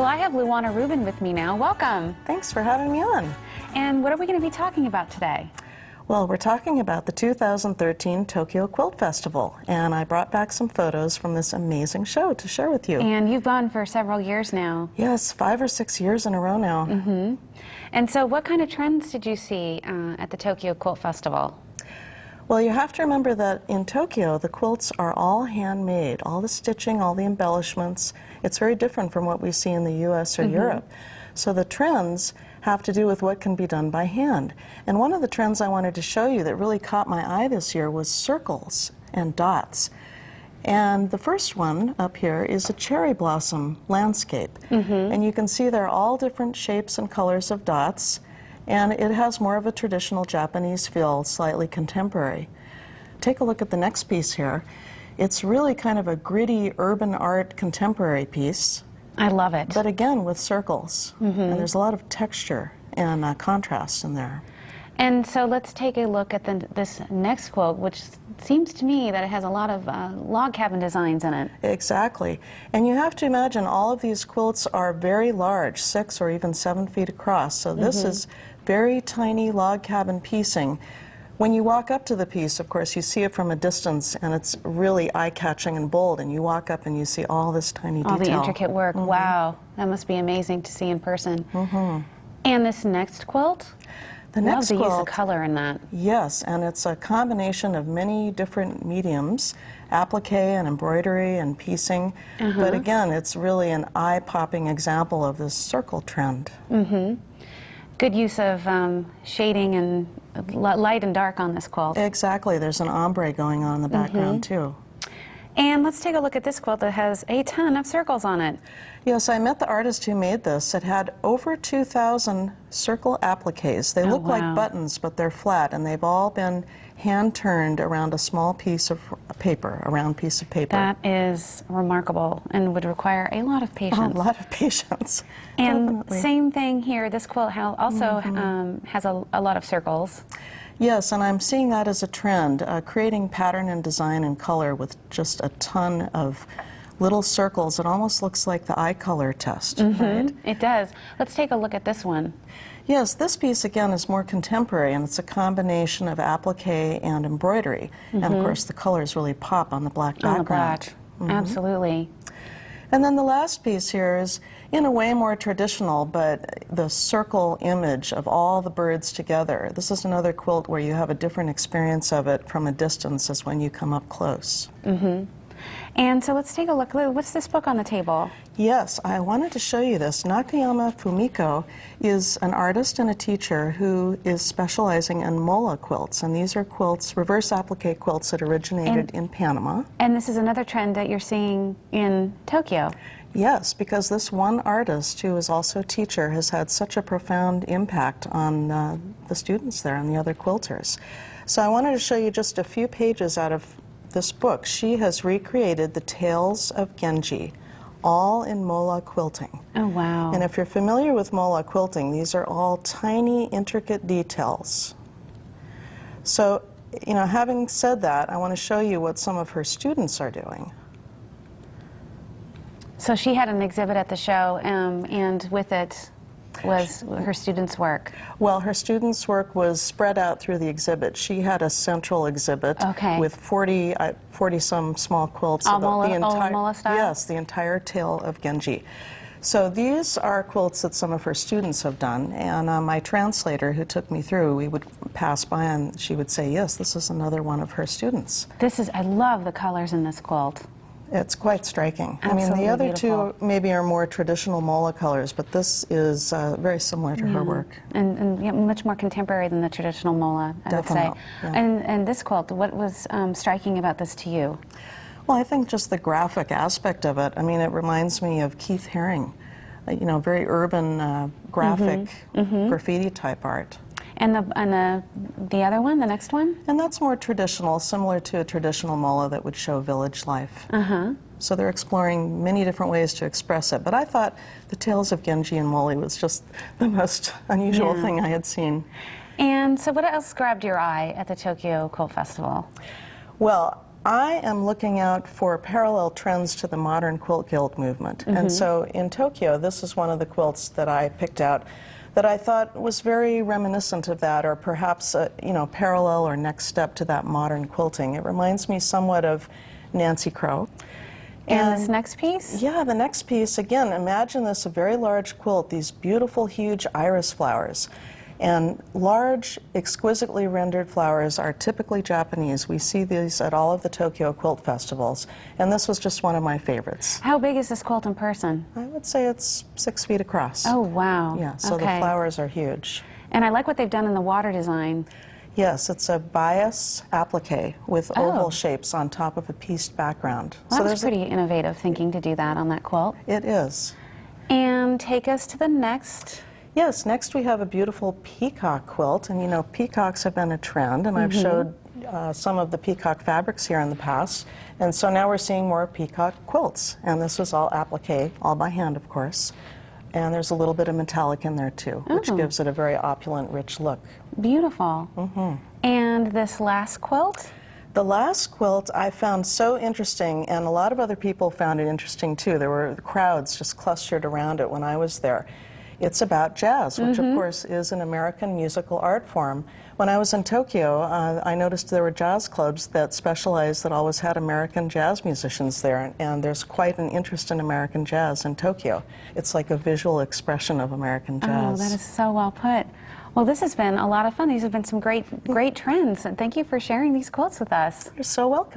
Well, I have Luana Rubin with me now. Welcome. Thanks for having me on. And what are we going to be talking about today? Well, we're talking about the 2013 Tokyo Quilt Festival, and I brought back some photos from this amazing show to share with you. And you've gone for several years now. Yes, 5 or 6 years in a row now. Mm-hmm. And so what kind of trends did you see at the Tokyo Quilt Festival? Well, you have to remember that in Tokyo, the quilts are all handmade. All the stitching, all the embellishments. It's very different from what we see in the US or Europe. So the trends have to do with what can be done by hand. And one of the trends I wanted to show you that really caught my eye this year was circles and dots. And the first one up here is a cherry blossom landscape. And you can see there are all different shapes and colors of dots. And it has more of a traditional Japanese feel, slightly contemporary. Take a look at the next piece here. It's really kind of a gritty urban art contemporary piece. I love it. But again, with circles. And there's a lot of texture and contrast in there. And so let's take a look at this next quilt, which seems to me that it has a lot of log cabin designs in it. Exactly. And you have to imagine all of these quilts are very large, 6 or even 7 feet across. So this is very tiny log cabin piecing. When you walk up to the piece, of course, you see it from a distance, and it's really eye-catching and bold. And you walk up and you see all this tiny detail. All the intricate work. Wow. That must be amazing to see in person. And this next quilt? The next quilt, use of color in that. Yes, and it's a combination of many different mediums, applique and embroidery and piecing. But again, it's really an eye-popping example of this circle trend. Good use of shading and light and dark on this quilt. Exactly. There's an ombre going on in the background, too. And let's take a look at this quilt that has a ton of circles on it. Yes, I met the artist who made this. It had over 2,000 circle appliques. They look like buttons, but they're flat, and they've all been hand-turned around a small piece of paper, a round piece of paper. That is remarkable and would require a lot of patience. A lot of patience. And Definitely. Same thing here. This quilt also has a lot of circles. Yes, and I'm seeing that as a trend, creating pattern and design and color with just a ton of little circles. It almost looks like the eye color test, right? It does. Let's take a look at this one. Yes, this piece again is more contemporary, and it's a combination of applique and embroidery. And of course the colors really pop on the black background. On the black, absolutely. And then the last piece here is, in a way, more traditional, but the circle image of all the birds together. This is another quilt where you have a different experience of it from a distance as when you come up close. And so let's take a look. What's this book on the table? Yes, I wanted to show you this. Nakayama Fumiko is an artist and a teacher who is specializing in mola quilts. And these are quilts, reverse applique quilts that originated in Panama. And this is another trend that you're seeing in Tokyo. Yes, because this one artist, who is also a teacher, has had such a profound impact on the students there and the other quilters. So I wanted to show you just a few pages out of this book. She has recreated the Tales of Genji, all in mola quilting. Oh, wow. And if you're familiar with mola quilting, these are all tiny, intricate details. So, you know, having said that, I want to show you what some of her students are doing. So she had an exhibit at the show, and with it was her students' work. Well, her students' work was spread out through the exhibit. She had a central exhibit with 40-some small quilts. All mola style? Yes, the entire tale of Genji. So these are quilts that some of her students have done, and my translator who took me through, we would pass by and she would say, yes, this is another one of her students. I love the colors in this quilt. It's quite striking. Absolutely. I mean, the other beautiful. two maybe are more traditional mola colors, but this is very similar to her work. And much more contemporary than the traditional mola, I would say. Yeah. And this quilt, what was striking about this to you? Well, I think just the graphic aspect of it. I mean, it reminds me of Keith Haring, you know, very urban graphic graffiti type art. And the other one, the next one? And that's more traditional, similar to a traditional mola that would show village life. So they're exploring many different ways to express it. But I thought the Tales of Genji and Moli was just the most unusual thing I had seen. And so what else grabbed your eye at the Tokyo Quilt Festival? Well, I am looking out for parallel trends to the modern quilt guild movement. And so in Tokyo, this is one of the quilts that I picked out that I thought was very reminiscent of that, or perhaps a, parallel or next step to that modern quilting. It reminds me somewhat of Nancy Crow. And this next piece? Yeah, the next piece, again, imagine this, a very large quilt, these beautiful, huge iris flowers. And large, exquisitely rendered flowers are typically Japanese. We see these at all of the Tokyo Quilt Festivals, and this was just one of my favorites. How big is this quilt in person? I would say it's 6 feet across. Oh, wow. Yeah, so the flowers are huge. And I like what they've done in the water design. Yes, it's a bias applique with oval shapes on top of a pieced background. Well, so that was pretty innovative thinking to do that on that quilt. It is. And take us to the next. Yes, next we have a beautiful peacock quilt, and peacocks have been a trend, and I've showed some of the peacock fabrics here in the past, and so now we're seeing more peacock quilts, and this was all applique, all by hand of course, and there's a little bit of metallic in there too, which gives it a very opulent, rich look. Beautiful. And this last quilt? The last quilt I found so interesting, and a lot of other people found it interesting too. There were crowds just clustered around it when I was there. It's about jazz, which of course is an American musical art form. When I was in Tokyo, I noticed there were jazz clubs that specialized, that always had American jazz musicians there, and there's quite an interest in American jazz in Tokyo. It's like a visual expression of American jazz. Oh, that is so well put. Well, this has been a lot of fun. These have been some great trends, and thank you for sharing these quilts with us. You're so welcome.